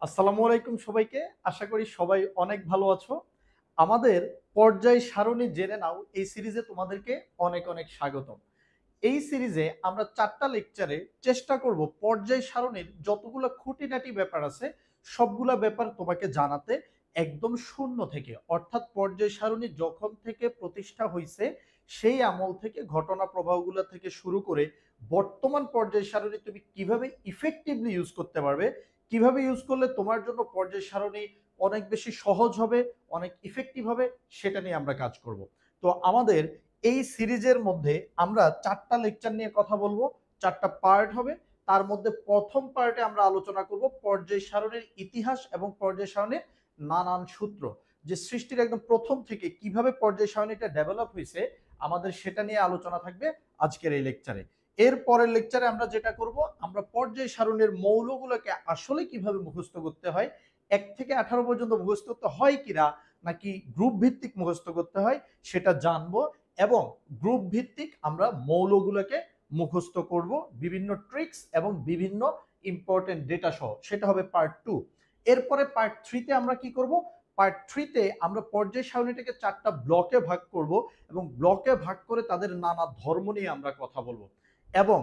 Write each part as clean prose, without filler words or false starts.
আসসালামু আলাইকুম সবাইকে। আশা করি সবাই অনেক ভালো আছো। আমাদের পর্যায় সারণী জেনে নাও এই সিরিজে তোমাদেরকে অনেক অনেক স্বাগতম। এই সিরিজে আমরা ৪ টা লেকচারে চেষ্টা করব পর্যায় সারণীর যতগুলো খুঁটিনাটি ব্যাপার আছে সবগুলা ব্যাপার তোমাকে জানাতে একদম শূন্য থেকে। অর্থাৎ পর্যায় সারণী যখন থেকে প্রতিষ্ঠা হইছে সেই আমল থেকে ঘটনা প্রবাহগুলা থেকে শুরু করে বর্তমান পর্যায় সারণী তুমি কিভাবে ইফেক্টিভলি ইউজ করতে পারবে, কিভাবে ইউজ করলে তোমার জন্য পর্যায় সারণী অনেক বেশি সহজ হবে, অনেক ইফেক্টিভ হবে, সেটা নিয়ে আমরা কাজ করব। তো আমাদের এই সিরিজের মধ্যে আমরা ৪ টা লেকচার নিয়ে কথা বলবো, ৪ টা পার্ট হবে। তার মধ্যে প্রথম পার্টে আমরা আলোচনা করব পর্যায় সারণীর ইতিহাস এবং পর্যায় সারণীর নানান সূত্র। যে সৃষ্টির একদম প্রথম থেকে কিভাবে পর্যায় সারণীটা ডেভেলপ হয়েছে আমাদের সেটা নিয়ে আলোচনা থাকবে আজকের এই লেকচারে। এর পরের লেকচারে আমরা যেটা করব, আমরা পর্যায় সারণীর মৌলগুলোকে আসলে কিভাবে মুখস্থ করতে হয়, ১ থেকে ১৮ পর্যন্ত মুখস্থ করতে হয় কিনা, নাকি গ্রুপ ভিত্তিক মুখস্থ করতে হয় সেটা জানবো। এবং গ্রুপ ভিত্তিক আমরা মৌলগুলোকে মুখস্থ করব বিভিন্ন ট্রিক্স এবং বিভিন্ন ইম্পর্টেন্ট ডেটা সহ, সেটা হবে পার্ট 2। এরপরে পার্ট 3 তে আমরা কি করব, পার্ট 3 তে আমরা পর্যায় সারণীটাকে 4 টা ব্লকে ভাগ করব এবং ব্লকে ভাগ করে তাদের নানা ধর্ম নিয়ে আমরা কথা বলবো। এবং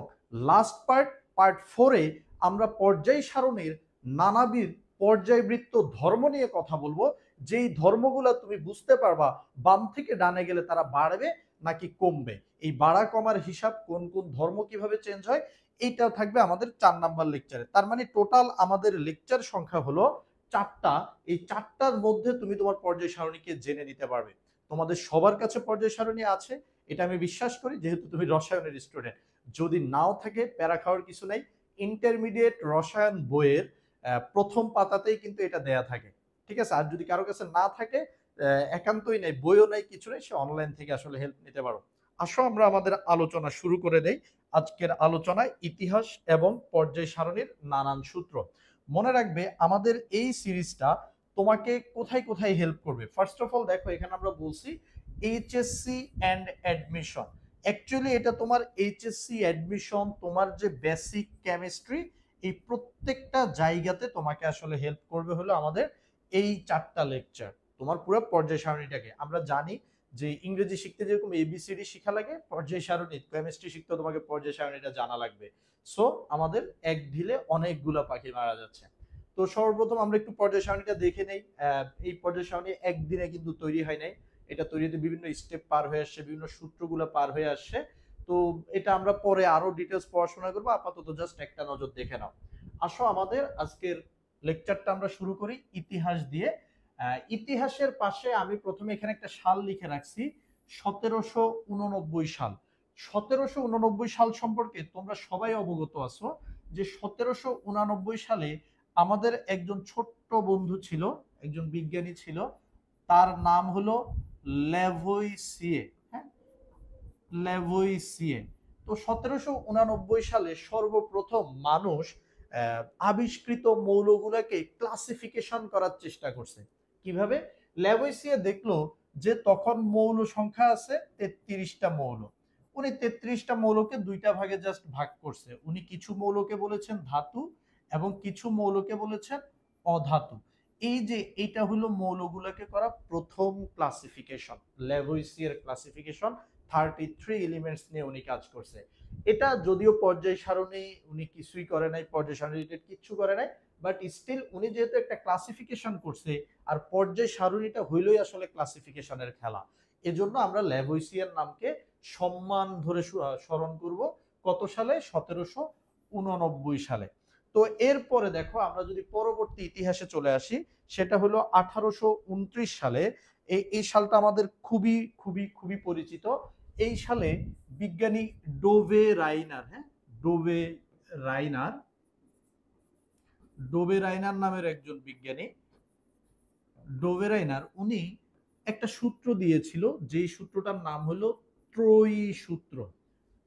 লাস্ট পার্ট, পার্ট 4 এ আমরা পর্যায় সারণীর নানাবিধ পর্যায়বৃত্ত ধর্ম নিয়ে কথা বলবো, যেই ধর্মগুলো তুমি বুঝতে পারবা বাম থেকে ডানে গেলে তারা বাড়বে নাকি কমবে, এই বাড়া কমার হিসাব কোন কোন ধর্ম কিভাবে চেঞ্জ হয়, এইটাও থাকবে আমাদের 4 নাম্বার লেকচারে। তার মানে টোটাল আমাদের লেকচার সংখ্যা হলো 4টা। এই 4টার মধ্যে তুমি তোমার পর্যায় সারণীকে জেনে নিতে পারবে। তোমাদের সবার কাছে পর্যায় সারণী আছে এটা আমি বিশ্বাস করি, যেহেতু তুমি রসায়নের স্টুডেন্ট। যদি নাও থাকে প্যারা খাওয়ার কিছু নাই, ইন্টারমিডিয়েট রসায়ন বইয়ের প্রথম পাতাতেই কিন্তু এটা দেয়া থাকে, ঠিক আছে? আর যদি কারো কাছে না থাকে, একান্তই নাই, বইও নাই, কিছু নেই, সে অনলাইন থেকে আসলে হেল্প নিতে পারো। আসো আমরা আমাদের আলোচনা শুরু করে দেই। আজকের আলোচনায় ইতিহাস এবং পর্যায় সারণীর নানান সূত্র। মনে রাখবে আমাদের এই সিরিজটা তোমাকে কোথায় কোথায় হেল্প করবে। ফার্স্ট অফ অল দেখো, এখানে আমরা বলছি এইচএসসি অ্যান্ড অ্যাডমিশন। অ্যাকচুয়ালি এটা তোমার এইচএসসি অ্যাডমিশন, তোমার যে বেসিক কেমিস্ট্রি, এই প্রত্যেকটা জায়গাতে তোমাকে আসলে হেল্প করবে হলো আমাদের এই 4টা লেকচার। তোমার পুরো পর্যায় সারণীটাকে আমরা জানি যে ইংরেজি শিখতে যেরকম এবিসিডি শিখা লাগে, পর্যায় সারণী কেমিস্ট্রি শিখতে তোমাকে পর্যায় সারণীটা জানা লাগবে। সো আমাদের এক ঢিলে অনেকগুলা পাখি মারা যাচ্ছে। তো সর্বপ্রথম আমরা একটু পর্যায় সারণীটা দেখে নেই। এই পর্যায় সারণী একদিনে কিন্তু তৈরি হয় নাই, এটা তৈরি হতে বিভিন্ন স্টেপ পার হয়ে আসছে, বিভিন্ন সূত্রগুলো পার হয়ে আসছে। তো এটা আমরা পরে আরো ডিটেলস পড়াশোনা করবো, আপাতত জাস্ট একটা নজর দেখে নাও। আসো আমাদের আজকের লেকচারটা আমরা শুরু করি ইতিহাস দিয়ে। ইতিহাসের পাশে আমি প্রথমে এখানে একটা সাল লিখে রাখছি, 1789 সাল। 1789 সাল সম্পর্কে তোমরা সবাই অবগত আছো যে 1789 সালে আমাদের একজন ছোট্ট বন্ধু ছিল, একজন বিজ্ঞানী ছিল, তার নাম হলো ল্যাভোইসিয়ে। হ্যাঁ, ল্যাভোইসিয়ে। তো 1789 সালে সর্বপ্রথম মানুষ আবিষ্কৃত মৌলগুলোকে ক্লাসিফিকেশন করার চেষ্টা করছে। কিভাবে? ল্যাভোইসিয়ে দেখলো যে তখন মৌল সংখ্যা আছে 33টা মৌল। উনি 33টা মৌলকে দুইটা ভাগে জাস্ট ভাগ করছে। উনি কিছু মৌলকে বলেছেন ধাতু এবং কিছু মৌলকে বলেছেন অধাতু। এই যে এটা হলো মৌলগুলোকে করা প্রথম ক্লাসিফিকেশন, ল্যাভোইসিয়ের ক্লাসিফিকেশন। 33 এলিমেন্টস নিয়ে উনি কাজ করছে। এটা যদিও পর্যায় সারণী উনি কিছুই করে নাই, পর্যায় সারণী কিচ্ছু করে নাই, বাট স্টিল উনি যেহেতু একটা ক্লাসিফিকেশন করছে, আর পর্যায় সারণীটা হইলই আসলে ক্লাসিফিকেশনের খেলা, এজন্য আমরা ল্যাভোইসিয়ার নামকে সম্মান ধরে স্মরণ করব। কত সালে? 1789 সালে। তো এরপরে দেখো, আমরা যদি পরবর্তী ইতিহাসে চলে আসি, সেটা হলো 1829 সালে। এই সালটা আমাদের খুবই খুবই খুবই পরিচিত। এই সালে বিজ্ঞানী ডোভে রাইনার, হ্যাঁ, ডোভে রাইনার, ডোভে রাইনার নামের একজন বিজ্ঞানী, ডোভে রাইনার, উনি একটা সূত্র দিয়েছিল, যেই সূত্রটার নাম হলো ত্রয়ী সূত্র।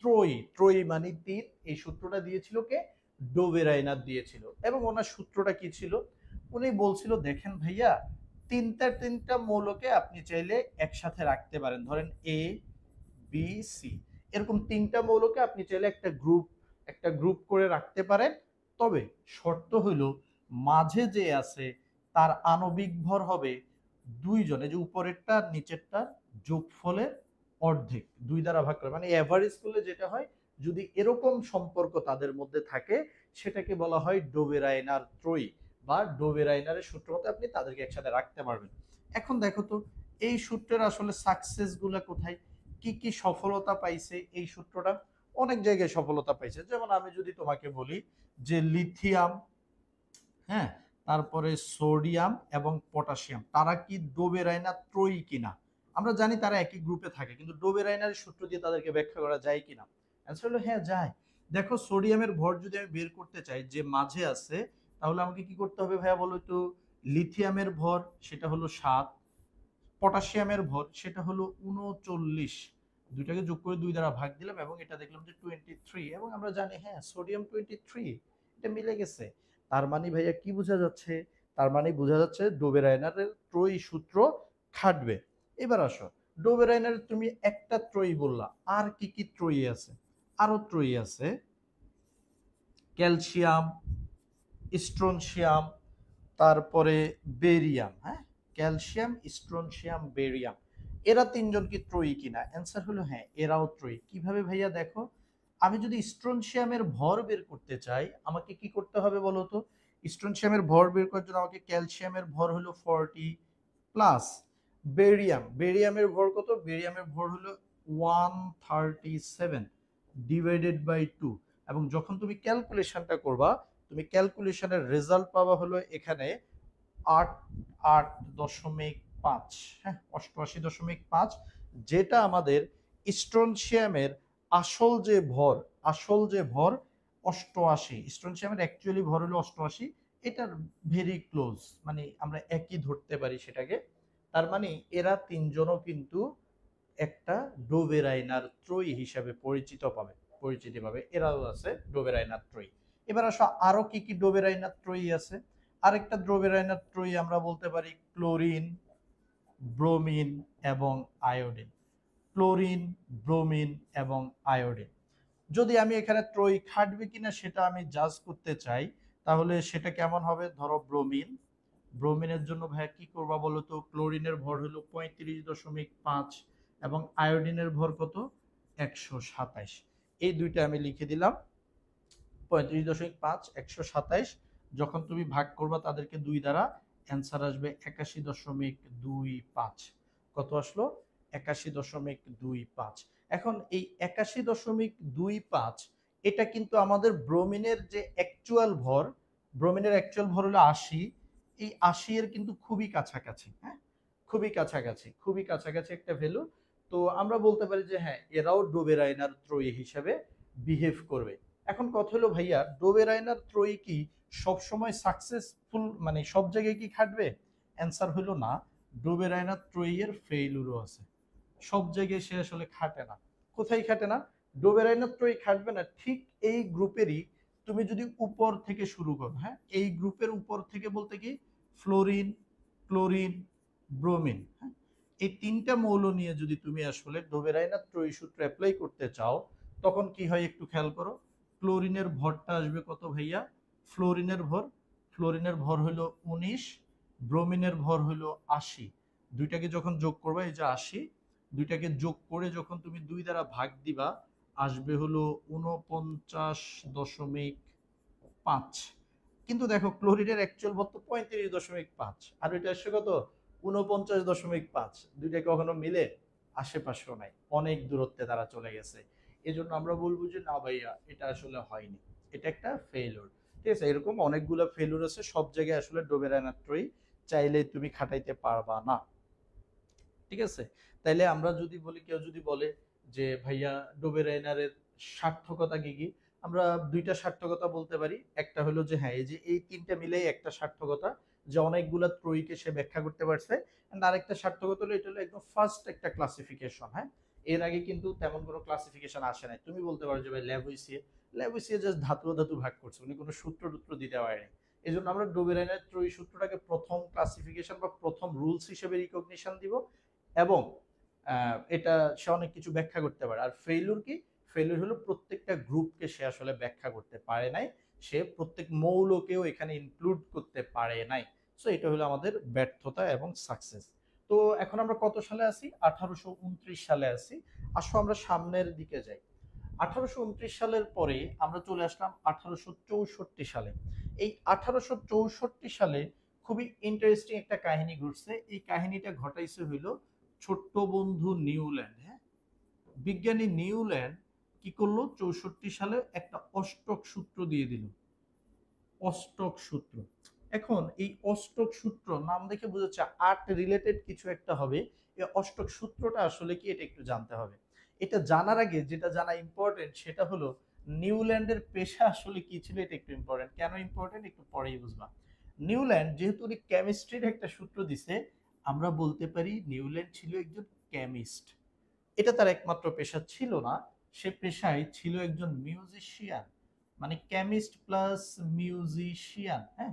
ত্রয়ী, ত্রয়ী মানে 3। এই সূত্রটা দিয়েছিল কে? ডোভে রাইনার দিয়েছিল। এবং ওনার সূত্রটা কি ছিল? উনি বলছিল, দেখেন ভাইয়া, তিনটা তিনটা মৌলকে আপনি চাইলে একসাথে রাখতে পারেন, ধরেন এ বি সি, এরকম তিনটা মৌলকে আপনি চাইলে একটা গ্রুপ করে রাখতে পারেন। তবে শর্ত হইল মাঝে যে আছে তার আণবিক ভর হবে দুইজনে, যে উপরেরটা আর নিচেরটার যোগফলের অর্ধেক, দুই দ্বারা ভাগ করে, মানে এভারেজ করলে যেটা হয়, যদি এরকম সম্পর্ক তাদের মধ্যে থাকে সেটাকে বলা হয় ডোবেরাইনার ত্রয়ী বা ডোবেরাইনারের সূত্র মতে আপনি তাদেরকে একসাথে রাখতে পারবেন। এখন দেখো তো এই সূত্রের আসলে সাকসেস গুলা কোথায়, কি কি সফলতা পাইছে এই সূত্রটা? অনেক জায়গায় সফলতা পাইছে। যেমন আমি যদি তোমাকে বলি যে লিথিয়াম, হ্যাঁ, তারপরে সোডিয়াম এবং পটাশিয়াম, তারা কি ডোবেরাইনার ত্রয়ী কিনা? আমরা জানি তারা একই গ্রুপে থাকে, কিন্তু ডোবেরাইনারের সূত্র দিয়ে তাদেরকে ব্যাখ্যা করা যায় কিনা? অ্যান্সার হলো হ্যাঁ, যায়। দেখো সোডিয়ামের ভর যদি আমি বের করতে চাই যে মাঝে আছে, তাহলে আমাকে কি করতে হবে ভাইয়া বলো তো? লিথিয়ামের ভর সেটা হলো 7, পটাশিয়ামের ভর সেটা হলো 39, দুইটাকে যোগ করে 2 দ্বারা ভাগ দিলাম এবং এটা দেখলাম যে 23, এবং আমরা জানি হ্যাঁ সোডিয়াম 23, এটা মিলে গেছে। তার মানে ভাইয়া কি বোঝা যাচ্ছে? তার মানে বোঝা যাচ্ছে ডোবেরাইনারের ত্রয়ী সূত্র খাটবে। এবার আসো, ডোবেরাইনারের তুমি একটা ত্রয়ী বললা, আর কি কি ত্রয়ী আছে? আরো ত্রয়ী আছে, ক্যালসিয়াম, স্ট্রনশিয়াম, তারপরে বেরিয়াম, হ্যাঁ, ক্যালসিয়াম, স্ট্রনশিয়াম, বেরিয়াম, এরা তিনজন কি ত্রয়ী কিনা? অ্যান্সার হলো হ্যাঁ, এরাও ত্রয়ী। কিভাবে ভাইয়া? দেখো, আমি যদি স্ট্রনশিয়ামের ভর বের করতে চাই আমাকে কি করতে হবে বলো তো? স্ট্রনশিয়ামের ভর বের করার জন্য আমাকে ক্যালসিয়ামের ভর হলো 40 প্লাস বেরিয়ামের ভর কত? বেরিয়ামের ভর হলো 137 ডিভাইডেড বাই 2, এবং যখন তুমি ক্যালকুলেশনটা করবা তুমি ক্যালকুলেশনের রেজাল্ট পাবা হলো এখানে 88.5, হ্যাঁ, 88.5, যেটা আমাদের স্ট্রনশিয়ামের আসল যে ভর 88, স্ট্রনশিয়ামের অ্যাকচুয়ালি ভর হলো 88, এটার ভেরি ক্লোজ, মানে আমরা একই ধরতে পারি সেটাকে। তার মানে এরা তিনজনও কিন্তু একটা ডোবেরাইনার ত্রয়ী হিসাবে পরিচিতি পাবে, এরাও আছে ডোবেরাইনার ত্রয়ী। এবার আসো আরো কি কি ডোবেরাইনার ত্রয়ী আছে? আরেকটা ডোবেরাইনার ত্রয়ী আমরা বলতে পারি ক্লোরিন, ব্রোমিন এবং আয়োডিন। ক্লোরিন, ব্রোমিন এবং আয়োডিন। যদি আমি এখানে ত্রয়ী খাটবে কিনা সেটা আমি জাজ করতে চাই, তাহলে সেটা কেমন হবে? ধরো ব্রোমিনের জন্য ভাইয়া কি করবা বলো তো? ক্লোরিনের ভর হলো 35.5 এবং আয়োডিনের ভর কত? 127। এই দুইটা আমি লিখে দিলাম, 35.5, 127, যখন তুমি ভাগ করবা তাদেরকে 2 দ্বারা, অ্যান্সার আসবে 81.25। কত আসলো? 81.25। এখন এই 81.25 এটা কিন্তু আমাদের ব্রোমিনের যে অ্যাকচুয়াল ভর হলো 80, এই 80 এর কিন্তু খুবই কাছাকাছি, হ্যাঁ, খুবই কাছাকাছি একটা ভ্যালু। তো আমরা বলতে পারি যে হ্যাঁ, এরাও ডোবেরাইনার ত্রয়ী হিসেবে বিহেভ করবে। এখন কথা হলো ভাইয়া, ডোবেরাইনার ত্রয়ী কি সবসময় সাকসেসফুল, মানে সব জায়গায় কি খাটবে? অ্যান্সার হলো না, ডোবেরাইনার ত্রয়ী এর ফেইলুরও আছে, সব জায়গায় সে আসলে খাটে না। কোথায় খাটে না? ডোবেরাইনার ত্রয়ী খাটবে না ঠিক এই গ্রুপেরই, তুমি যদি উপর থেকে শুরু করো, হ্যাঁ, এই গ্রুপের উপর থেকে বলতে কি ফ্লোরিন, ক্লোরিন, ব্রোমিন, হ্যাঁ, এই তিনটা মৌল নিয়ে যদি তুমি আসলে ডোবেরাইনার ত্রয়ী সূত্র অ্যাপ্লাই করতে চাও, তখন কি হয় একটু খেয়াল করো। ক্লোরিনের ভরটা আসবে কত ভাইয়া? ফ্লোরিনের ভর ফ্লোরিনের ভর হলো 19, ব্রোমিনের ভর হলো 80, দুইটাকে যখন যোগ করবে এই যে 80, দুইটাকে যোগ করে যখন তুমি 2 দ্বারা ভাগ দিবা আসবে হলো 49.5। কিন্তু দেখো ক্লোরিনের অ্যাকচুয়াল ভর তো 35.5, আর ওইটা আসছে কত? 49.5। দুইটা কখনো মিলে? আশেপাশেও নাই, অনেক দূরত্বে তারা চলে গেছে। এজন্য আমরা বলবো যে না ভাইয়া, এটা আসলে হয়নি, এটা একটা ফেইলিউর। ঠিক আছে, এরকম অনেকগুলো ফেইলিউর আছে, সব জায়গায় আসলে ডোবেরাইনার ত্রয়ী চাইলে তুমি খাটাইতে পারবা না। ঠিক আছে, তাইলে আমরা যদি বলি, কেউ যদি বলে যে ভাইয়া ডোবেরাইনারের সার্থকতা কি কি, আমরা দুইটা সার্থকতা বলতে পারি। একটা হলো যে হ্যাঁ, এই যে এই তিনটা মিলেই একটা সার্থকতা, যে অনেকগুলা ত্রয়ীকে সে ব্যাখ্যা করতে পারছে। এন্ড আরেকটা সার্থকতা হলো এটা হলো একদম ফার্স্ট একটা ক্লাসিফিকেশন, হ্যাঁ, এর আগে কিন্তু তেমন কোনো ক্লাসিফিকেশন আসে নাই। তুমি বলতে পারো যে ভাই ল্যাভুইসিয়ে জাস্ট ধাতু ধাতু ভাগ করছে, উনি কোনো সূত্র টুত্র দিতে পারেনি। এই জন্য আমরা ডোবেরাইনার ত্রয়ী সূত্রটাকে প্রথম ক্লাসিফিকেশন বা প্রথম রুলস হিসেবে রিকগনিশন দিব, এবং এটা সে অনেক কিছু ব্যাখ্যা করতে পারে। আর ফেইলুর কি? ফেইলুর হলো প্রত্যেকটা গ্রুপকে সে আসলে ব্যাখ্যা করতে পারে নাই, সে প্রত্যেক মৌলকেও এখানে ইনক্লুড করতে পারে নাই। সো এটা হলো আমাদের ব্যর্থতা এবং সাকসেস। তো এখন আমরা কত সালে আছি? 1829 সালে আছি। আসো আমরা সামনের দিকে যাই। 1829 সালের পরে আমরা চলে আসলাম 1864 সালে। এই 1864 সালে খুবই ইন্টারেস্টিং একটা কাহিনী ঘটছে। এই কাহিনীটা ঘটাইছে হইল ছোট্ট বন্ধু নিউল্যান্ড। হ্যাঁ, বিজ্ঞানী নিউল্যান্ড কি করলো? 64 সালে একটা অষ্টক সূত্র দিয়ে দিল। অষ্টক সূত্র। এখন এই অষ্টক সূত্র নাম দেখে বোঝা যাচ্ছে আর্ট রিলেটেড কিছু একটা হবে। এই অষ্টক সূত্রটা আসলে কি, এটা একটু জানতে হবে। এটা জানার আগে যেটা জানা ইম্পর্টেন্ট সেটা হলো নিউল্যান্ডের পেশা আসলে কি ছিল, এটা একটু ইম্পর্টেন্ট। কেন ইম্পর্টেন্ট একটু পরেই বুঝবা। নিউল্যান্ড যেহেতু উনি কেমিস্ট্রির একটা সূত্র দিছে, আমরা বলতে পারি নিউল্যান্ড ছিল একজন কেমিস্ট। এটা তার একমাত্র পেশা ছিল না, সে পেশায় ছিল একজন মিউজিশিয়ান। মানে কেমিস্ট প্লাস মিউজিশিয়ান। হ্যাঁ,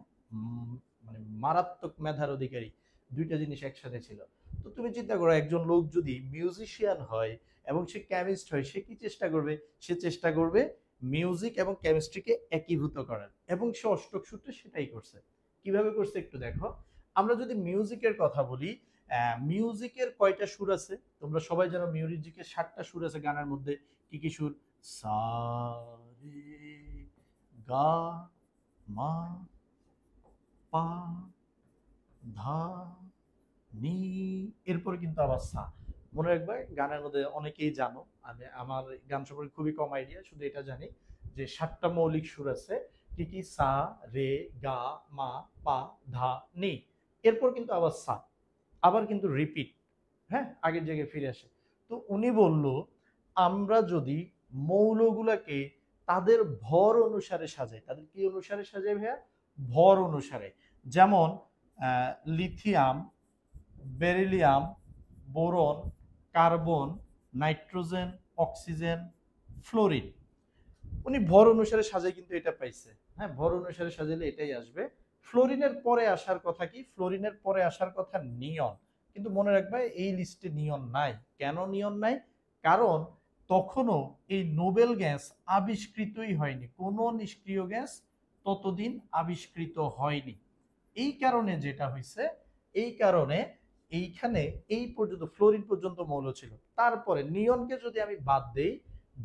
মানে মারাত্মক মেধার অধিকারী, দুইটা জিনিস একসাথে ছিল। তো তুমি চিন্তা করো, একজন লোক যদি মিউজিশিয়ান হয় এবং সে কেমিস্ট হয়, সে কি চেষ্টা করবে? সে চেষ্টা করবে মিউজিক এবং কেমিস্ট্রিকে একীভূত করার, এবং সে অষ্টক সূত্রে সেটাই করছে। কিভাবে করছে একটু দেখো। আমরা যদি মিউজিকের কথা বলি, মিউজিকের কয়টা সুর আছে? তোমরা সবাই জানো মিউজিকের 7টা সুর আছে গানের মধ্যে। কি কি সুর? সা, রে, গা, মা, পা, ধা, নি, এরপরে কিন্তু আবার সা। মনে রাখবে গানের মধ্যে অনেকেই জানো, আমি আমার গান সম্পর্কে খুবই কম আইডিয়া, শুধু এটা জানি যে 7টা মৌলিক সুর আছে। কি কি? সা, রে, গা, মা, পা, ধা, নি। এরপর কিন্তু আবার সা, আবার কিন্তু রিপিট। হ্যাঁ, আগের জায়গায় ফিরে আসে। তো উনি বলল, আমরা যদি মৌলগুলাকে তাদের ভর অনুসারে সাজাই, তাদের কি অনুসারে সাজাই ভাইয়া? ভর অনুসারে। যেমন lithium, beryllium, boron, carbon, nitrogen, oxygen, fluorine. উনি ভর অনুসারে সাজাই কিন্তু এটা পাইছে। হ্যাঁ, ভর অনুসারে সাজাইলে এটাই আসবে। ফ্লোরিনের পরে আসার কথা কি? ফ্লোরিনের পরে আসার কথা নিয়ন। কিন্তু মনে রাখবে এই লিস্টে নিয়ন নাই। কেন নিয়ন নাই? কারণ তখনও এই নোবেল গ্যাস আবিষ্কৃতই হয়নি, কোনো নিষ্ক্রিয় গ্যাস ততদিন আবিষ্কৃত হয়নি। এই কারণে যেটা হয়েছে, এই কারণে এইখানে এই পর্যন্ত ফ্লোরিন পর্যন্ত মৌল ছিল। তারপরে নিয়নকে যদি আমি বাদ দেই,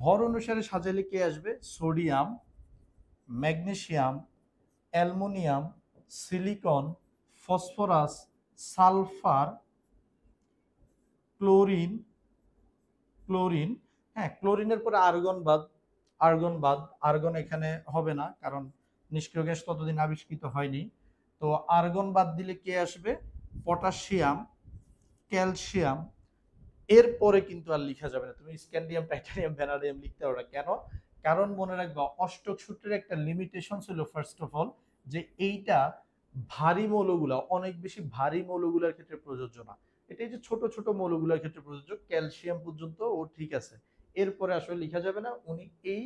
ভর অনুসারে সাজালে কে আসবে? Sodium, magnesium, aluminium, silicon, phosphorus, sulphur, chlorine. Chlorine, হ্যাঁ, ক্লোরিনের পরে আর্গন বাদ। আর্গন বাদ, আর্গন এখানে হবে না কারণ নিষ্ক্রিয় গ্যাস ততদিন আবিষ্কৃত হয়নি। তো আর্গন বাদ দিলে কে আসবে? Potassium, calcium. এরপরে কিন্তু আর লিখা যাবে না, তুমি স্ক্যান্ডিয়াম, টাইটানিয়াম, ভ্যানাডিয়াম লিখতে পারো না। কেন? কারণ মনে রাখবা অষ্টক সূত্রের একটা লিমিটেশন ছিল ফার্স্ট অফ অল, যে এইটা ভারী মৌলগুলা, অনেক বেশি ভারী মৌলগুলোর ক্ষেত্রে প্রযোজ্য না। এটা এই যে ছোট ছোট মৌলগুলোর ক্ষেত্রে প্রযোজ্য, ক্যালসিয়াম পর্যন্ত ও ঠিক আছে। এরপরে আসলে লিখা যাবে না। উনি এই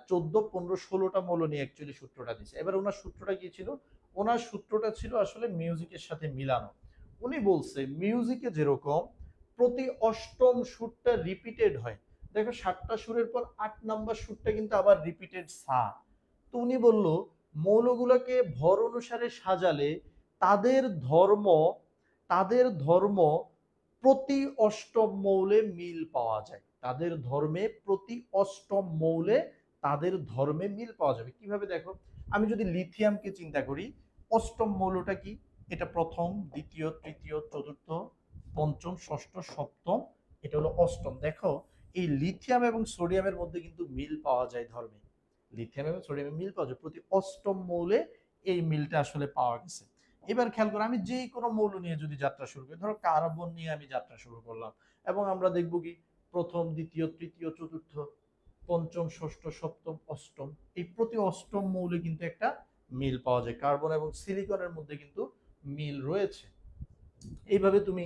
14, 15, 16টা মৌল নিয়ে অ্যাকচুয়ালি সূত্রটা দিচ্ছে। এবার ওনার সূত্রটা কি ছিল? ওনার সূত্রটা ছিল আসলে মিউজিকের সাথে মিলানো। উনি বলছে মিউজিকে যেরকম প্রতি অষ্টম সুরটা রিপিটেড হয়, দেখো 7টা সুরের পর 8 নাম্বার সুরটা কিন্তু আবার রিপিটেড সা। তো উনি বলল মৌলগুলোকে ভর অনুসারে সাজালে তাদের ধর্ম, তাদের ধর্ম প্রতি অষ্টম মৌলে মিল পাওয়া যায়। তাদের ধর্মে প্রতি অষ্টম মৌলে তাদের ধর্মে মিল পাওয়া যাবে। কিভাবে? দেখো, আমি যদি লিথিয়ামকে চিন্তা করি, অষ্টম মৌলটা কি? এটা প্রথম, দ্বিতীয়, তৃতীয়, চতুর্থ, পঞ্চম, ষষ্ঠ, সপ্তম, এটা হলো অষ্টম। দেখো এই লিথিয়াম এবং সোডিয়ামের মধ্যে কিন্তু মিল পাওয়া যায় ধর্মে। লিথিয়াম এবং সোডিয়ামের মিল পাওয়া যায় প্রতি অষ্টম মৌলে, এই মিলটা আসলে পাওয়া গেছে। এবার খেয়াল করো, আমি যেই কোনো মৌল নিয়ে যদি যাত্রা শুরু করি, ধরো কার্বন নিয়ে আমি যাত্রা শুরু করলাম, এবং আমরা দেখব কি প্রথম, দ্বিতীয়, তৃতীয়, চতুর্থ, পঞ্চম, ষষ্ঠ, সপ্তম, অষ্টম, এই প্রতি অষ্টম মৌলে কিন্তু একটা মিল পাওয়া যায়। কার্বন এবং সিলিকনের মধ্যে কিন্তু মিল রয়েছে। এইভাবে তুমি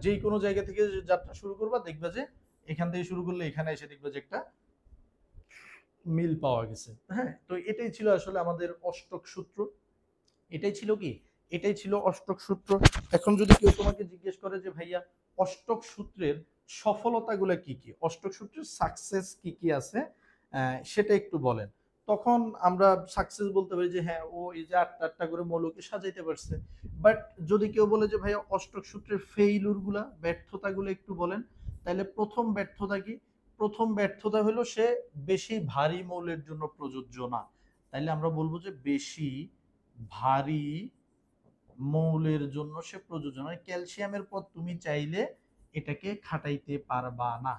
যেই কোনো জায়গা থেকে যাত্রা শুরু করবা, দেখবা যে এখান থেকে শুরু করলে এখানে এসে দেখবা যে একটা মিল পাওয়া গেছে। হ্যাঁ, তো এটাই ছিল আসলে আমাদের অষ্টক সূত্র। এটাই ছিল কি? এটাই ছিল অষ্টক সূত্র। এখন যদি কেউ তোমাকে জিজ্ঞেস করে যে ভাইয়া অষ্টক সূত্রের সফলতাগুলো কি কি, অষ্টক সূত্রের সাকসেস কি কি আছে, সেটা একটু বলেন। তখন আমরা সাকসেস বলতে পারি যে হ্যাঁ ও এই যে আটটা আটটা করে মৌলকে সাজাইতে পারছে। বাট যদি কেউ বলে যে ভাইয়া অষ্টক সূত্রের ফেইলুর গুলা, ব্যর্থতাগুলো একটু বলেন, তাহলে প্রথম ব্যর্থতা কি? প্রথম ব্যর্থতা হলো সে বেশি ভারী মৌলের জন্য প্রযোজ্য না। তাইলে আমরা বলবো যে বেশি ভারী মৌলের জন্য সে প্রযোজ্য নয়। ক্যালসিয়ামের পর তুমি চাইলে এটাকে খাটাইতে পারবা না,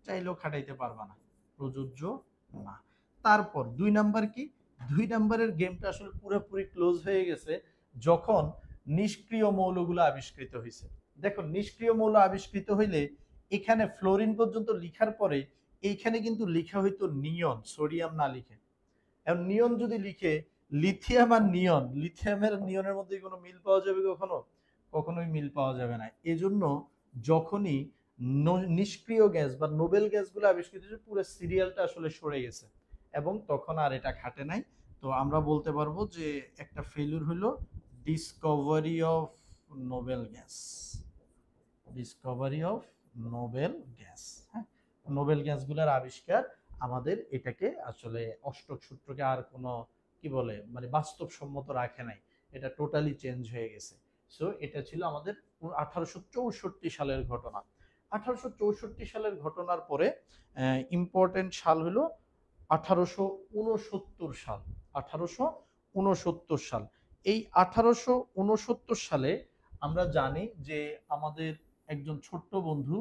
চাইলেও খাটাইতে পারবা না, প্রযোজ্য না। তারপর 2 নাম্বার কি? 2 নাম্বারের গেমটা আসলে পুরোপুরি ক্লোজ হয়ে গেছে যখন নিষ্ক্রিয় মৌলগুলো আবিষ্কৃত হয়েছে। দেখো নিষ্ক্রিয় মৌল আবিষ্কৃত হইলে এখানে ফ্লোরিন পর্যন্ত লিখার পরে এইখানে কিন্তু লিখা হইতো নিয়ন, সোডিয়াম না লিখে। এখন নিয়ন যদি লিখে লিথিয়াম আর নিয়ন, লিথিয়ামের নিয়নের মধ্যে কোনো মিল পাওয়া যাবে কখনো? কখনোই মিল পাওয়া যাবে না। এজন্য যখনই নিষ্ক্রিয় গ্যাস বা নোবেল গ্যাসগুলো আবিষ্কৃত হয়েছে পুরো সিরিয়ালটা আসলে সরে গেছে এবং তখন আর এটা খাটে নাই। তো আমরা বলতে পারবো যে একটা ফেলিউর হলো Discovery of Nobel gas, Discovery of Nobel gas. হ্যাঁ, নোবেল গ্যাসগুলোর আবিষ্কার আমাদের এটাকে আসলে অষ্টক সূত্রকে আর কোনো কি বলে মানে বাস্তবসম্মত রাখে নাই, এটা টোটালি চেঞ্জ হয়ে গেছে। সো এটা ছিল আমাদের 1864 সালের ঘটনা। 1864 সালের ঘটনার পরে ইম্পর্টেন্ট সাল হলো 1869 সাল। 1869 সাল, এই 1869 সালে আমরা জানি যে আমাদের একজন ছোট্ট বন্ধু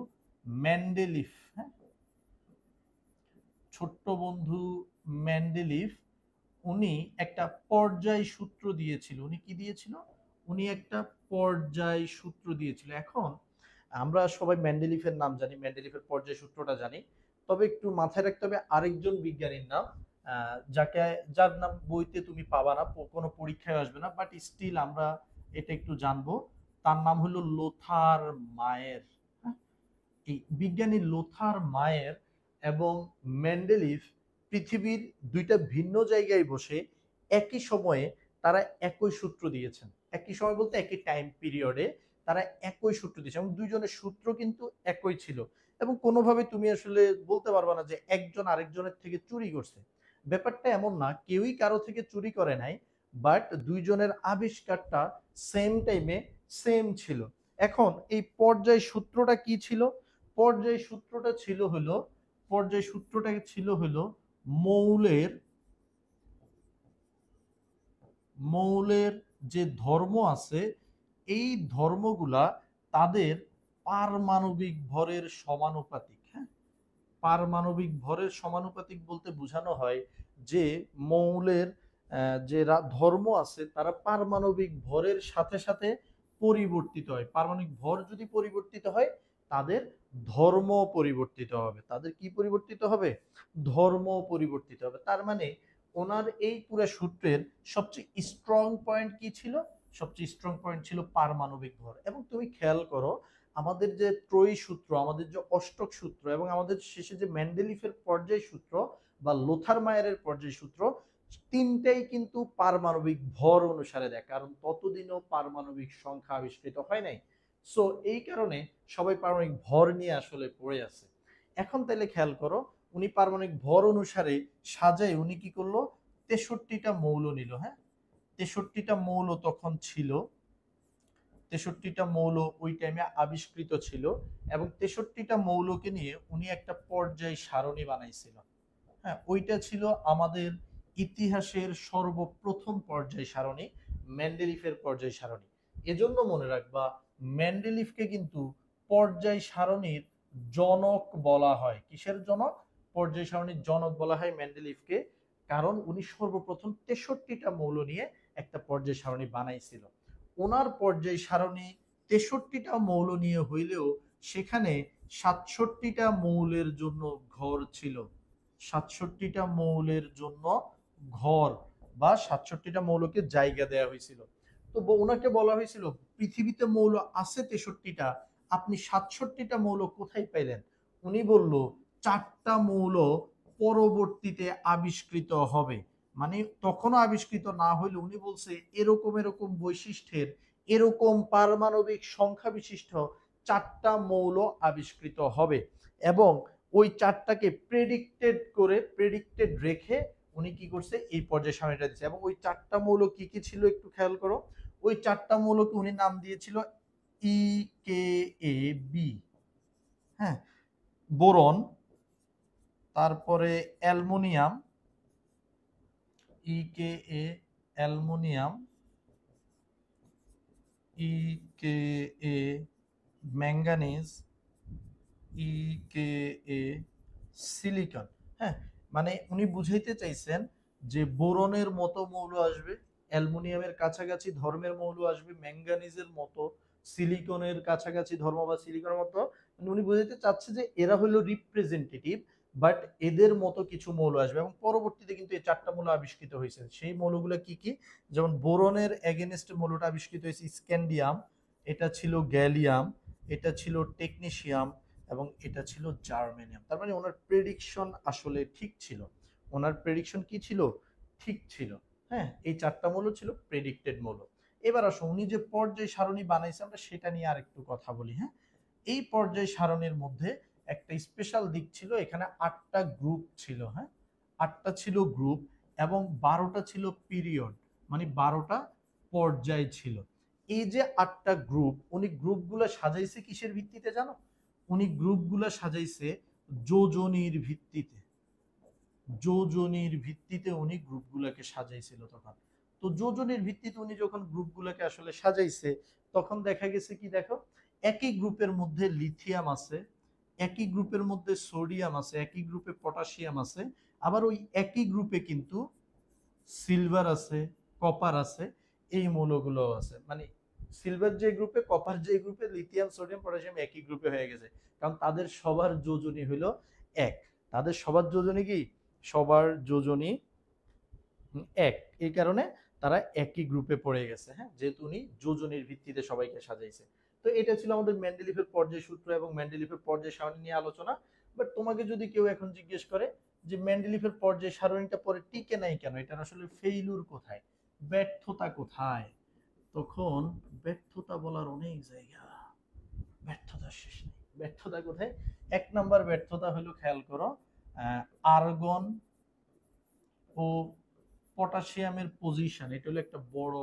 মেন্ডেলিফ, হ্যাঁ, ছোট্ট বন্ধু মেন্ডেলিফ, উনি একটা পর্যায় সূত্র দিয়েছিল। উনি কি দিয়েছিল? উনি একটা পর্যায় সূত্র দিয়েছিল। এখন আমরা সবাই মেন্ডেলিফের নাম জানি, মেন্ডেলিফের পর্যায় সূত্রটা জানি, তবে একটু মাথায় রাখতে হবে আরেকজন বিজ্ঞানীর নাম, যার নাম বইতে তুমি পাবা না, কোনো পরীক্ষায় আসবে না, বাট স্টিল আমরা এটা একটু জানবো। তার নাম হলো লোথার মায়ের। হ্যাঁ, এই বিজ্ঞানী লোথার মায়ের এবং মেন্ডেলিফ পৃথিবীর দুইটা ভিন্ন জায়গায় বসে একই সময়ে তারা একই সূত্র দিয়েছেন। একই সময় বলতে একই টাইম পিরিয়ডে তারা একই সূত্র দিয়েছে এবং দুইজনের সূত্র কিন্তু একই ছিল এবং কোনোভাবে তুমি আসলে বলতে পারবে না যে একজন আরেকজনের থেকে চুরি করছে। ব্যাপারটা এমন না, কেউই কারো থেকে চুরি করে নাই, বাট দুইজনের আবিষ্কারটা সেম টাইমে সেম ছিল। এখন এই পর্যায় সূত্রটা কি ছিল? পর্যায় সূত্রটা ছিল হলো, পর্যায় সূত্রটা ছিল হলো মৌলের, মৌলের যে ধর্ম আছে এই ধর্মগুলা তাদের পারমাণবিক ভরের সমানুপাতিক। হ্যাঁ, পারমাণবিক ভরের সমানুপাতিক বলতে বোঝানো হয় যে মৌলের যে ধর্ম আছে তারা পারমাণবিক ভরের সাথে সাথে পরিবর্তিত হয়। পারমাণবিক ভর যদি পরিবর্তিত হয় তাদের ধর্ম পরিবর্তিত হবে। তাদের কি পরিবর্তিত হবে? ধর্ম পরিবর্তিত হবে। তার মানে ওনার এই পুরো সূত্রের সবচেয়ে স্ট্রং পয়েন্ট কি ছিল? সবচেয়ে স্ট্রং পয়েন্ট ছিল পারমাণবিক ভর। এবং তুমি খেয়াল করো আমাদের যে ত্রয়ী সূত্র, আমাদের যে অষ্টক সূত্র এবং আমাদের শেষে যে মেন্ডেলিফের পর্যায় সূত্র বা লোথার মায়ারের পর্যায় সূত্র, তিনটাই কিন্তু পারমাণবিক ভর অনুসারে দেয়, কারণ ততদিনও পারমাণবিক সংখ্যা আবিষ্কৃত হয় নাই। সো এই কারণে সবাই পারমাণবিক ভর নিয়ে আসলে পড়ে আছে। এখন তাহলে খেয়াল করো উনি পারমাণবিক ভর অনুসারে সাজায় উনি কি করলো? 63টা মৌল নিল। হ্যাঁ, 63টা মৌল তখন ছিল, 63টা মৌল ওই টাইমে আবিষ্কৃত ছিল এবং 63টা মৌলকে নিয়ে উনি একটা পর্যায় সারণী বানাইছিল। হ্যাঁ, ওইটা ছিল আমাদের ইতিহাসের সর্বপ্রথম পর্যায় সারণী, মেন্ডেলিফের পর্যায় সারণী। এজন্য মনে রাখবা মেন্ডেলিফকে কিন্তু পর্যায় সারণীর জনক বলা হয়। কিসের জনক? পর্যায় সারণীর জনক বলা হয় মেন্ডেলিফকে, কারণ উনি সর্বপ্রথম 63টা মৌল নিয়ে একটা পর্যায় সারণী বানাইছিল। ওনার পর্যায় সারণী 63টা মৌল নিয়ে হইলেও সেখানে 67টা মৌলের জন্য ঘর ছিল। 67টা মৌলের জন্য ঘর বা 67টা মৌলকে জায়গা দেওয়া হয়েছিল। তো ওনাকে বলা হয়েছিল পৃথিবীতে মৌল আছে 63টা, আপনি 67টা মৌল কোথায় পাইলেন? উনি বলল 4টা মৌল পরবর্তীতে আবিষ্কৃত হবে। মানে তখনও আবিষ্কৃত না হইলে উনি বলছে এরকম এরকম বৈশিষ্ট্যের, এরকম পারমাণবিক সংখ্যা বিশিষ্ট 4টা মৌল আবিষ্কৃত হবে এবং ওই 4টাকে প্রেডিক্টেড রেখে উনি কি করছে এই পর্যায় সারণীটা দিচ্ছে। এবং ওই 4টা মৌল কি কি ছিল একটু খেয়াল করো। ওই 4টা মৌলকে উনি নাম দিয়েছিল EKAB। হ্যাঁ, বোরন, তারপরে aluminium, EKA aluminium, EKA manganese, EKA silicon. হ্যাঁ, মানে উনি বুঝাইতে চাইছেন যে বোরনের মতো মৌল আসবে, অ্যালুমিনিয়ামের কাছাকাছি ধর্মের মৌল আসবে, ম্যাঙ্গানিজের মতো, সিলিকনের কাছাকাছি ধর্ম বা সিলিকনের মতো। মানে উনি বুঝাইতে চাচ্ছে যে এরা হলো রিপ্রেজেন্টেটিভ, বাট এদের মতো কিছু মৌল আসবে। এবং পরবর্তীতে কিন্তু এই 4টা মৌল আবিষ্কৃত হয়েছে। সেই মৌলগুলো কি কি? যেমন বোরনের এগেনস্ট মৌলটা আবিষ্কৃত হয়েছে স্ক্যান্ডিয়াম, এটা ছিল গ্যালিয়াম, এটা ছিল টেকনিশিয়াম, এবং এটা ছিল জার্মেনিয়াম। তার মানে ওনার প্রেডিকশন আসলে ঠিক ছিল। ওনার প্রেডিকশন কি ছিল? ঠিক ছিল। হ্যাঁ, এই 4টা মৌল ছিল প্রেডিক্টেড মৌল। এবার আসো উনি যে পর্যায় সারণী বানাইছে আমরা সেটা নিয়ে আরেকটু কথা বলি। হ্যাঁ, এই পর্যায় সারণীর মধ্যে একটা স্পেশাল দিক ছিল, এখানে 8টা গ্রুপ ছিল। হ্যাঁ, 8টা ছিল গ্রুপ এবং 12টা ছিল পিরিয়ড, মানে 12টা পর্যায় ছিল। এই যে 8টা গ্রুপ, উনি গ্রুপগুলো সাজাইছে কিসের ভিত্তিতে জানো? উনি গ্রুপগুলো সাজাইছে যোজনীর ভিত্তিতে। যোজনীর ভিত্তিতে উনি গ্রুপগুলোকে সাজাইছিল তখন। তো যোজনীর ভিত্তিতে উনি যখন গ্রুপগুলোকে আসলে সাজাইছে তখন দেখা গেছে কি দেখো, একই গ্রুপের মধ্যে লিথিয়াম আছে, একই গ্রুপের মধ্যে সোডিয়াম আছে, একই গ্রুপে পটাশিয়াম আছে, আবার ওই একই গ্রুপে কিন্তু সিলভার আছে, কপার আছে, এই মৌলগুলো আছে। মানে সিলভার যে গ্রুপে, কপার যে গ্রুপে, লিথিয়াম সোডিয়াম পটাশিয়াম একই গ্রুপে হয়ে গেছে, কারণ তাদের সবার যোজনী হলো এক। তাদের সবার যোজনী কি? সবার যোজনী এক। এই কারণে তারা একই গ্রুপে পড়ে গেছে। হ্যাঁ, যেহেতু উনি যোজনীর ভিত্তিতে সবাইকে সাজাইছে। তো এটা ছিল আমাদের মেন্ডেলিফের পর্যায় সূত্র এবং মেন্ডেলিফের পর্যায় সারণী নিয়ে আলোচনা। বাট তোমাকে যদি কেউ এখন জিজ্ঞেস করে যে মেন্ডেলিফের পর্যায় সারণীটা পরে টিকে নাই কেন, এটার আসলে ফেইলুর কোথায়, ব্যর্থতা কোথায়, তখন ব্যর্থতা বলার অনেক জায়গা, ব্যর্থতার শেষ নেই। ব্যর্থতা কোথায়? 1 নাম্বার ব্যর্থতা হলো, খেয়াল করো, আর্গন ও পটাশিয়ামের পজিশন, এটা হলো একটা বড়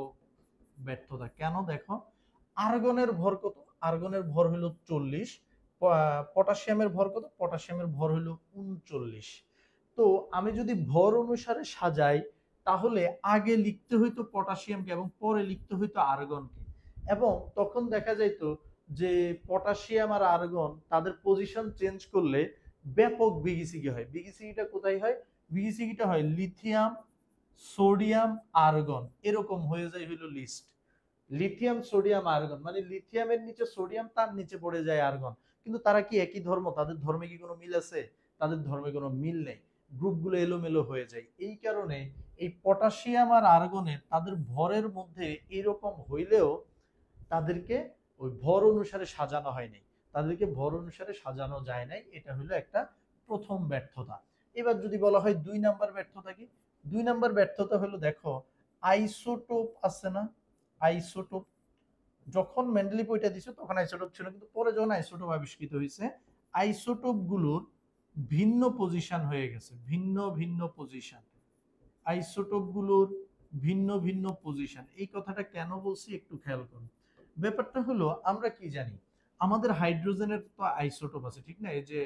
ব্যর্থতা। কেন? দেখো, আর্গনের ভর কত? আর্গনের ভর হলো 40, পটাশিয়ামের ভর কত? পটাশিয়ামের ভর হলো 39। তো আমি যদি ভর অনুসারে সাজাই তাহলে আগে লিখতে হইতো পটাশিয়ামকে এবং পরে লিখতে হইতো আর্গনকে, এবং তখন দেখা যাইতো যে পটাশিয়াম আর আর্গন তাদের পজিশন চেঞ্জ করলে ব্যাপক বিগিসিগি হয়। বিগিসিগিটা কোথায় হয়? বিগিসিগিটা হয় লিথিয়াম, সোডিয়াম, আর্গন, এরকম হয়ে যায় হইলো লিস্ট। লিথিয়াম সোডিয়াম আর্গন, মানে লিথিয়ামের নিচে সোডিয়াম, তার নিচে পড়ে যায় আর্গন। কিন্তু তারা কি একই ধর্ম? তাদের ধর্মে কি কোনো মিল আছে? তাদের ধর্মে কোনো মিল নেই। গ্রুপগুলো এলোমেলো হয়ে যায়। এই কারণে এই পটাশিয়াম আর আর্গনের তাদের ভরের মধ্যে এরকম হইলেও তাদেরকে ওই ভর অনুসারে সাজানো হয়নি, তাদেরকে ভর অনুসারে সাজানো যায় নাই। এটা হলো একটা প্রথম ব্যর্থতা। এবার যদি বলা হয় 2 নাম্বার ব্যর্থতা কি? 2 নাম্বার ব্যর্থতা হলো, দেখো, আইসোটোপ আছে না? আইসোটোপ, যখন মেন্ডেলিভ ওইটা দিছে তখন আইসোটোপ ছিল, কিন্তু পরে যখন আইসোটোপ আবিষ্কৃত হয়েছে, আইসোটোপ গুলোর ভিন্ন পজিশন হয়ে গেছে, ভিন্ন ভিন্ন পজিশন। আইসোটোপ গুলোর ভিন্ন ভিন্ন পজিশন, এই কথাটা কেন বলছি একটু খেয়াল করুন। ব্যাপারটা হলো, আমরা কি জানি, আমাদের হাইড্রোজেনের তো আইসোটোপ আছে, ঠিক না? এই যে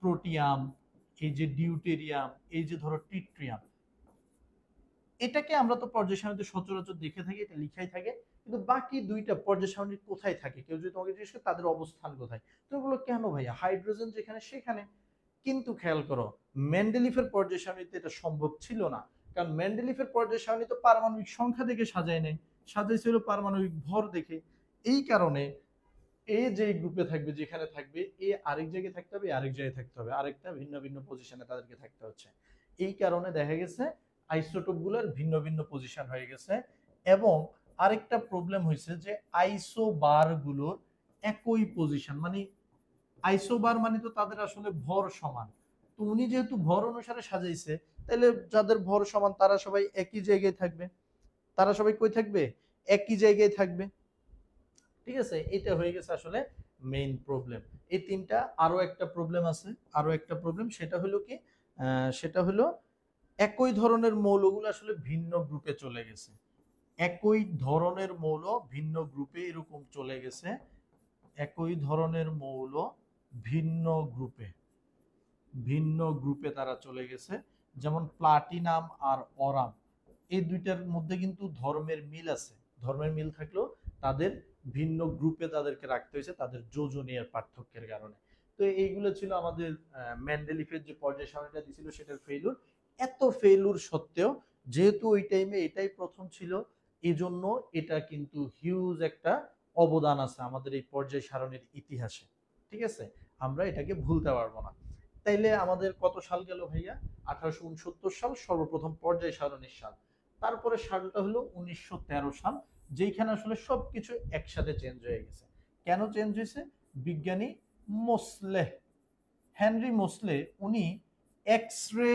প্রোটিয়াম, এই যে ডিউটেরিয়াম, এই যে ধরো ট্রিটিয়াম, এটাকে আমরা তো পর্যায় সারণীতে সচরাচর দেখে থাকি, এটা লিখাই থাকে। কিন্তু বাকি 2টা পর্যায় সারণী কোথায় থাকে, কেউ যদি তোমাকে জিজ্ঞেস করে তাদের অবস্থান কোথায়, তো বলো কেন ভাইয়া, হাইড্রোজেন যেখানে সেখানে। কিন্তু খেয়াল করো, মেন্ডেলিফের পর্যায় সারণীতে এটা সম্ভব ছিল না, কারণ মেন্ডেলিফের পর্যায় সারণী তো পারমাণবিক সংখ্যা দেখে সাজায় নাই, সাজাইছিল পারমাণবিক ভর দেখে। এই কারণে এ যে গ্রুপে থাকবে, যেখানে থাকবে, এ আরেক জায়গায় থাকতে হবে, আরেক জায়গায় থাকতে হবে, আরেকটা ভিন্ন ভিন্ন পজিশনে তাদেরকে থাকতে হচ্ছে। এই কারণে দেখা গেছে আইসোটোপ গুলোর ভিন্ন ভিন্ন পজিশন হয়ে গেছে। এবং আরেকটা প্রবলেম হয়েছে যে আইসোবার গুলোর একই পজিশন, মানে আইসোবার মানে তো তাদের আসলে ভর সমান। তো উনি যেহেতু ভর অনুসারে সাজাইছে, তাহলে যাদের ভর সমান তারা সবাই একই জায়গায় থাকবে। তারা সবাই কই থাকবে? একই জায়গায় থাকবে। ঠিক আছে, এটা হয়ে গেছে আসলে মেইন প্রবলেম। এই 3টা। আরো একটা প্রবলেম আছে, আরো একটা প্রবলেম, সেটা হলো কি, সেটা হলো একই ধরনের মৌলগুলো আসলে ভিন্ন গ্রুপে চলে গেছে, একই ধরনের মৌল ভিন্ন গ্রুপে এরকম চলে গেছে, একই ধরনের মৌল ভিন্ন গ্রুপে, ভিন্ন গ্রুপে তারা চলে গেছে। যেমন প্লাটিনাম আর অরাম, এই দুইটার মধ্যে কিন্তু ধর্মের মিল আছে, ধর্মের মিল থাকলেও তাদের ভিন্ন গ্রুপে তাদেরকে রাখতে হয়েছে তাদের যোজনীয় পার্থক্যের কারণে। তো এইগুলো ছিল আমাদের মেন্ডেলিফের যে পর্যায় সারণীটা দিছিল সেটার ফেইলুর। এত ফেইলুর সত্ত্বেও যেহেতু ওই টাইমে এটাই প্রথম ছিল, এজন্য এটা কিন্তু হিউজ একটা অবদান আছে আমাদের এই পর্যায় সারণীর ইতিহাসে। ঠিক আছে, আমরা এটাকে ভুলতে পারবো না। তাইলে আমাদের কত সাল গেল ভাইয়া? 1869 সাল সর্বপ্রথম পর্যায় সারণীর সাল। তারপরে সালটা হলো 1913 সাল, যেখানে আসলে সবকিছু একসাথে চেঞ্জ হয়ে গেছে। কেন চেঞ্জ হয়েছে? বিজ্ঞানী মোসলে, হেনরি মোসলে, উনি এক্স রে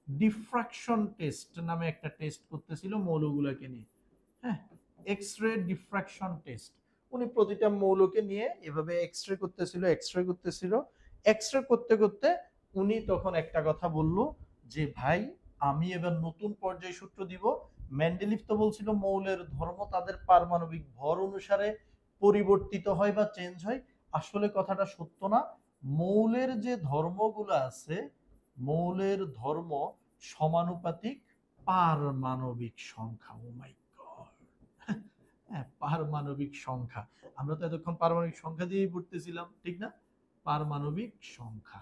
ডিফ্রাকশন টেস্ট নামে একটা টেস্ট করতেছিল মৌলগুলোকে নিয়ে। হ্যাঁ, এক্স রে ডিফ্রাকশন টেস্ট। উনি প্রতিটা মৌলকে নিয়ে এভাবে এক্স রে করতেছিল, এক্স রে করতেছিল, এক্স রে করতে করতে উনি তখন একটা কথা বলল যে ভাই, আমি এবার নতুন পর্যায় সূত্র দিব। মেন্ডেলিফ তো বলছিল মৌলের ধর্ম তাদের পারমাণবিক ভর অনুসারে পরিবর্তিত হয় বা চেঞ্জ হয়। আসলে কথাটা সত্য না। মৌলের যে ধর্মগুলো আছে, মৌলের ধর্ম সমানুপাতিক পারমাণবিক সংখ্যা। ও মাই গড, হ্যাঁ, পারমাণবিক সংখ্যা। আমরা তো এতক্ষণ পারমাণবিক সংখ্যা দিয়েই পড়তেছিলাম, ঠিক না? পারমাণবিক সংখ্যা,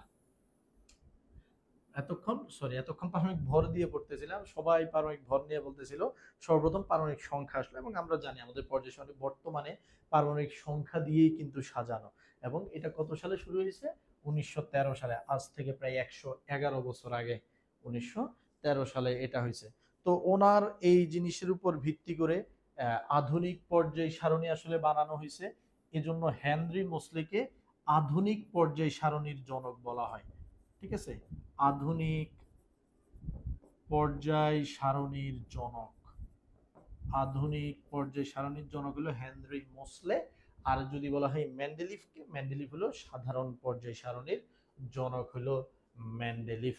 এতক্ষণ পারমাণবিক ভর দিয়ে পড়তেছিলাম, সবাই পারমাণবিক ভর নিয়ে বলতেছিল। সর্বপ্রথম পারমাণবিক সংখ্যা আসলো এবং আমরা জানি আমাদের পর্যায় সারণী বর্তমানে পারমাণবিক সংখ্যা দিয়েই কিন্তু সাজানো। এবং এটা কত সালে শুরু হয়েছে? 1913 সালে, আজ থেকে প্রায় 111 বছর আগে 1913 সালে এটা হয়েছে। তো ওনার এই জিনিসের উপর ভিত্তি করে আধুনিক পর্যায় সারণী আসলে বানানো হয়েছে। এজন্য হেনরি মোসলেকে আধুনিক পর্যায় সারণীর জনক বলা হয়। ঠিক আছে, আধুনিক পর্যায় সারণীর জনক, আধুনিক পর্যায় সারণীর জনক হলো হেনরি মোসলে। আর যদি বলা হয় মেন্ডেলিফকে, মেন্ডেলিফ হলো সাধারণ পর্যায় সারণীর জনক হলো মেন্ডেলিফ।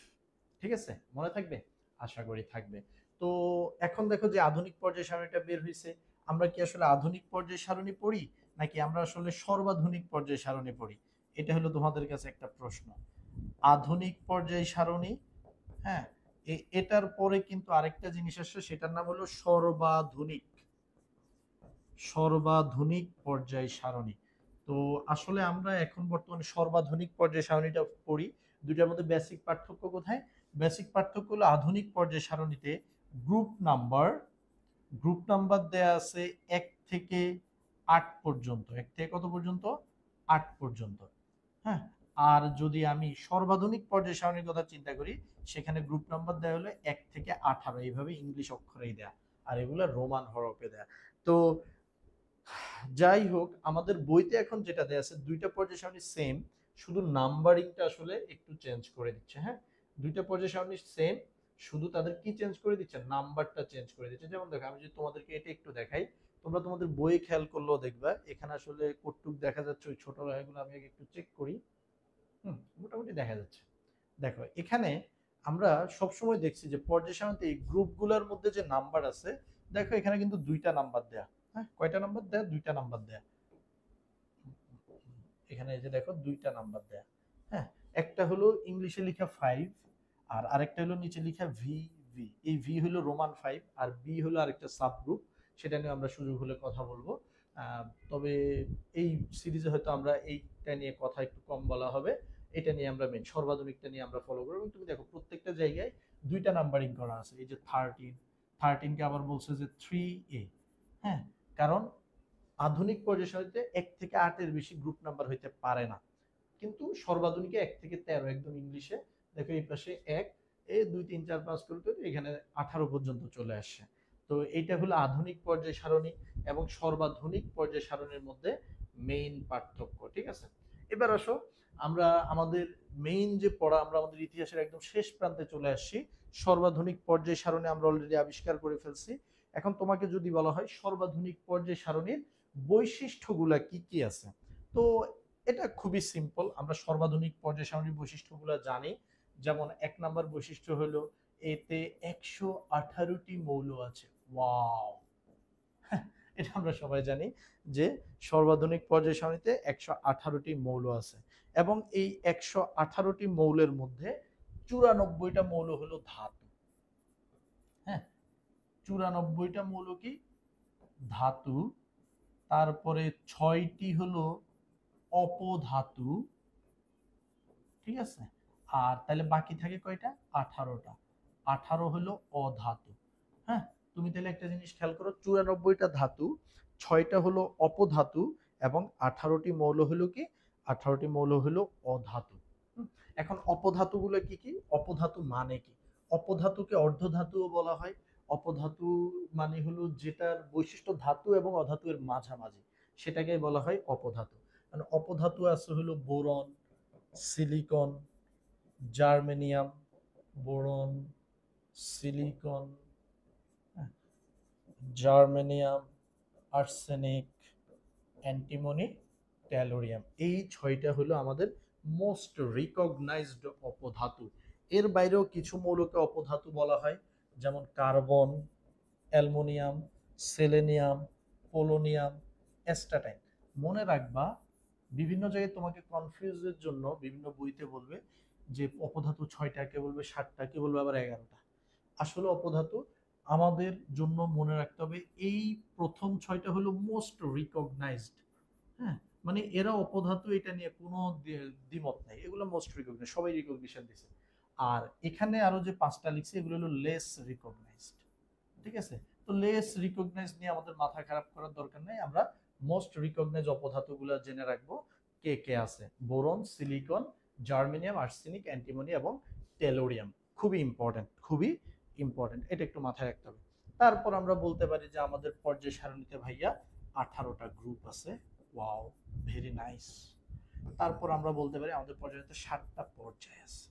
ঠিক আছে, মনে থাকবে? আশা করি থাকবে। তো এখন দেখো যে আধুনিক পর্যায় সারণীটা বের হয়েছে, আমরা কি আসলে আধুনিক পর্যায় সারণী পড়ি নাকি আমরা আসলে সর্বাধুনিক পর্যায় সারণী পড়ি? এটা হলো তোমাদের কাছে একটা প্রশ্ন। আধুনিক পর্যায় সারণী, হ্যাঁ, এটার পরে কিন্তু আরেকটা জিনিস আসছে, সেটার নাম হলো সর্বাধুনিক, সর্বাধুনিক পর্যায় সারণী। তো আসলে আমরা এখন বর্তমানে সর্বাধুনিক পর্যায় সারণীটা পড়ি। দুইটার মধ্যে বেসিক পার্থক্য কোথায়? বেসিক পার্থক্য হলো আধুনিক পর্যায় সারণীতে গ্রুপ নাম্বার, গ্রুপ নাম্বার দেয়া আছে 1 থেকে 8 পর্যন্ত। 1 থেকে কত পর্যন্ত? 8 পর্যন্ত। হ্যাঁ, আর যদি আমি সর্বাধুনিক পর্যায় সারণীর কথা চিন্তা করি, সেখানে গ্রুপ নাম্বার দেওয়া হলো 1 থেকে 18, এইভাবে ইংলিশ অক্ষরেই দেয়া, আর এগুলো রোমান হরফে দেয়া। তো যাই হোক, আমাদের বইতে এখন যেটা দেয়া আছে দুইটা পর্যায় সারণী সেম, শুধু নাম্বারিংটা আসলে একটু চেঞ্জ করে দিচ্ছে। হ্যাঁ, দুইটা পর্যায় সারণী সেম, শুধু তাদের কি চেঞ্জ করে দিচ্ছে? নাম্বারটা চেঞ্জ করে দিচ্ছে। যেমন দেখো, আমি যদি তোমাদেরকে এটা একটু দেখাই, তোমরা তোমাদের বইয়ে খেয়াল করলেও দেখবা এখানে আসলে কতটুক দেখা যাচ্ছে ওই ছোট লেখাগুলো আমি একটু চেক করি। মোটামুটি দেখা যাচ্ছে। দেখো এখানে আমরা সবসময় দেখছি যে পর্যায় সারণীতে এই গ্রুপগুলোর মধ্যে যে নাম্বার আছে, দেখো এখানে কিন্তু দুইটা নাম্বার দেয়া। হ্যাঁ, কয়টা নাম্বার দেয়া? দুইটা নাম্বার দেয়া। এখানে এই যে দেখো দুইটা নাম্বার দেয়া। হ্যাঁ, একটা হলো ইংলিশে লেখা 5 আর আরেকটা হলো নিচে লেখা ভি। ভি, এই ভি হলো রোমান 5 আর বি হলো আরেকটা সাবগ্রুপ, সেটা নিয়ে আমরা সুযোগ হলে কথা বলবো। তবে এই সিরিজে হয়তো আমরা এইটা নিয়ে কথা একটু কম বলা হবে। এটা নিয়ে আমরা মেন সর্বাধুনিকটা নিয়ে আমরা ফলো করবো। এবং তুমি দেখো প্রত্যেকটা জায়গায় দুইটা নাম্বারিং করা আছে। এই যে 13, 13 কে আবার বলছে যে 3A। হ্যাঁ, কারণ আধুনিক পর্যায় সারণীতে 1 থেকে 8 এর বেশি গ্রুপ নাম্বার হইতে পারে না, কিন্তু সর্বাধুনিকে 1 থেকে 13, একদম ইংলিশে দেখো এই পাশে 1, এই 2 3 4 5 করতে এখানে 18 পর্যন্ত চলে আসছে। তো এইটা হলো আধুনিক পর্যায় সারণী এবং সর্বাধুনিক পর্যায় সারণীর মধ্যে মেইন পার্থক্য। ঠিক আছে, এবার আসো আমরা আমাদের মেইন যে পড়া, আমরা আমাদের ইতিহাসের একদম শেষ প্রান্তে চলে আসছি। সর্বাধুনিক পর্যায় সারণী আমরা অলরেডি আবিষ্কার করে ফেলছি। এখন তোমাকে যদি বলা হয় সর্বাধুনিক পর্যায় সারণীর বৈশিষ্ট্যগুলা কি কি আছে, তো এটা খুবই সিম্পল। আমরা সর্বাধুনিক পর্যায় সারণীর বৈশিষ্ট্যগুলো জানি। যেমন 1 নাম্বার বৈশিষ্ট্য হলো এতে 118টি মৌল আছে। ওয়াও! এটা আমরা সবাই জানি যে সর্বাধুনিক পর্যায় সারণীতে 118টি মৌল আছে এবং এই 118টি মৌলের মধ্যে 94টা মৌল হলো ধাতু। হ্যাঁ, 94টা মৌল কি ধাতু, তারপরে 6টি হলো অপধাতু, ঠিক আছে। আর তাহলে বাকি থাকে কয়টা? 18টা। 18 হলো অধাতু। হ্যাঁ, তুমি তাহলে একটা জিনিস খেয়াল করো, 94টা ধাতু, 6টা হলো অপধাতু এবং 18টি মৌল হলো কি? 18টি মৌল হলো অধাতু। এখন অপধাতুগুলো কি কি? অপধাতু মানে কি? অপধাতুকে অর্ধধাতুও বলা হয়। অপধাতু মানে হলো যেটার বৈশিষ্ট্য ধাতু এবং অধাতু এর মাঝামাঝি, সেটাকে বলা হয় অপধাতু। মানে অপধাতু আছে হলো boron, silicon, germanium, boron, silicon, germanium, arsenic, antimony, tellurium. এই 6টা হলো আমাদের মোস্ট রিকগনাইজড অপধাতু। এর বাইরেও কিছু মৌলকে অপধাতু বলা হয়, যেমন কার্বন, অ্যালুমিনিয়াম, সেলেনিয়াম, পোলোনিয়াম, অ্যাস্টাটাইন। মনে রাখবা, বিভিন্ন জায়গায় তোমাকে কনফিউজের জন্য বিভিন্ন বইতে বলবে যে অপধাতু 6টা, কে বলবে 7টা, কে বলবে আবার 11টা। আসলে অপধাতু আমাদের জন্য মনে রাখতে হবে এই প্রথম 6টা হলো মোস্ট রিকগনাইজড। হ্যাঁ, মানে এরা অপধাতু, এটা নিয়ে কোনো দ্বিমত নাই, এগুলো মোস্ট রিকগনাইজড, সবাই রিকগনিশন দিছে। আর এখানে আরো যে 5টা লিখছে এগুলো হলো লেস রিকগনাইজড, ঠিক আছে। তো লেস রিকগনাইজ নিয়ে আমাদের মাথা খারাপ করার দরকার নেই, আমরা মোস্ট রিকগনাইজ অপধাতুগুলো জেনে রাখবো কে কে আছে। Boron, silicon, germanium, arsenic, antimony এবং টেলোরিয়াম। খুবই ইম্পর্টেন্ট, খুবই ইম্পর্টেন্ট, এটা একটু মাথায় রাখতে হবে। তারপর আমরা বলতে পারি যে আমাদের পর্যায় সারণীতে ভাইয়া 18টা গ্রুপ আছে। Wow, very nice. তারপর আমরা বলতে পারি আমাদের পর্যায়ে 7টা পর্যায় আছে।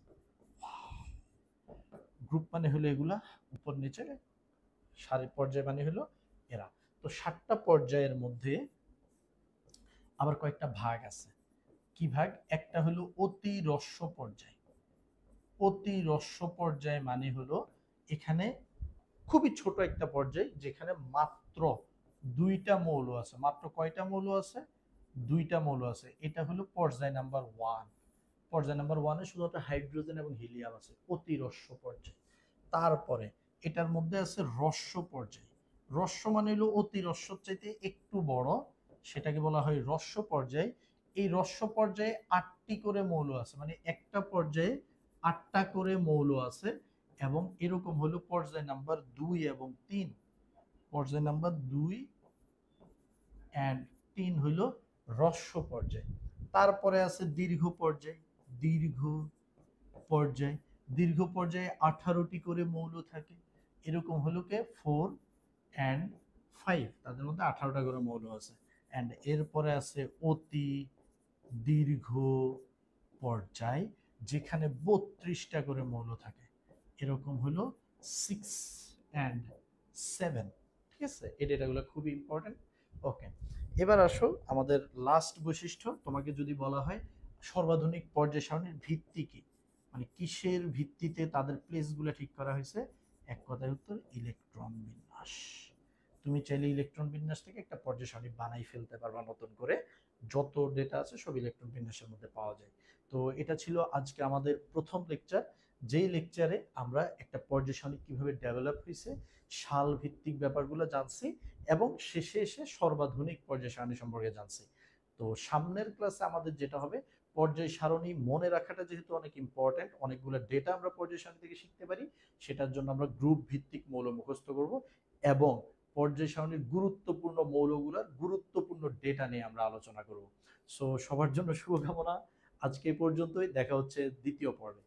গ্রুপ মানে হলো এগুলা, উপর নিচে সারি পর্যায় মানে হলো এরা। তো 7টা পর্যায়ের মধ্যে আবার কয়েকটা ভাগ আছে। কি ভাগ? একটা হলো অতি হ্রস্ব পর্যায়। অতি হ্রস্ব পর্যায় মানে হলো এখানে খুবই ছোট একটা পর্যায়, যেখানে মাত্র 2টা মৌল আছে। মাত্র কয়টা মৌল আছে? 2টা মৌল আছে। এটা হলো পর্যায় নাম্বার 1। পর্যায় নাম্বার 1 এ শুধুমাত্র হাইড্রোজেন এবং হিলিয়াম আছে, অতি হ্রস্ব পর্যায়। তারপরে এটার মধ্যে আছে হ্রস্ব পর্যায়। হ্রস্ব মানে হলো অতি হ্রস্বর চাইতে একটু বড়, সেটাকে বলা হয় হ্রস্ব পর্যায়। এই হ্রস্ব পর্যায়ে 8টি করে মৌল আছে, মানে একটা পর্যায়ে 8টা করে মৌল আছে। এবং এরকম হলো পর্যায় নাম্বার 2 এবং 3। পর্যায় নাম্বার 2 এন্ড 3 হলো হ্রস্ব পর্যায়। তারপরে আছে দীর্ঘ পর্যায়। দীর্ঘ পর্যায়, দীর্ঘ পর্যায়ে 18টি করে মৌল থাকে। এরকম হলো কে 4 এন্ড 5, তাদের মধ্যে 18টা করে মৌল আছে। এন্ড এরপরে আছে অতি দীর্ঘ পর্যায়, যেখানে 32টা করে মৌল থাকে। এরকম হলো 6 এন্ড 7, ঠিক আছে। এটাগুলো খুবই ইম্পর্টেন্ট। ওকে, এবার আসো আমাদের লাস্ট বৈশিষ্ট্য। তোমাকে যদি বলা হয় সর্বাধুনিক পর্যায় সারণীর ভিত্তি কি, মানে কিসের ভিত্তিতে তাদের প্লেসগুলো ঠিক করা হয়েছে, এক কথায় উত্তর ইলেকট্রন বিন্যাস। তুমি চাইলে ইলেকট্রন বিন্যাস থেকে একটা পর্যায় সারণী বানাই ফেলতে পারবা নতুন করে। যত ডেটা আছে সব ইলেকট্রন বিন্যাসের মধ্যে পাওয়া যায়। তো এটা ছিল আজকে আমাদের প্রথম লেকচার, যেই লেকচারে আমরা একটা পর্যায় সারণী কিভাবে ডেভেলপ হয়েছে, সাল ভিত্তিক ব্যাপারগুলো জানছি এবং শেষে এসে সর্বাধুনিক পর্যায় সারণী সম্পর্কে জানছি। তো সামনের ক্লাসে আমাদের যেটা হবে, পর্যায় সারণী মনে রাখাটা যেহেতু অনেক ইম্পর্টেন্ট, অনেকগুলো ডেটা আমরা পর্যায় সারণী থেকে শিখতে পারি, সেটার জন্য আমরা গ্রুপ ভিত্তিক মৌল মুখস্থ করব এবং পর্যায় সারণীর গুরুত্বপূর্ণ মৌলগুলোর গুরুত্বপূর্ণ ডেটা নিয়ে আমরা আলোচনা করব। সো সবার জন্য শুভকামনা। আজকে এই পর্যন্তই, দেখা হচ্ছে দ্বিতীয় পর্বে।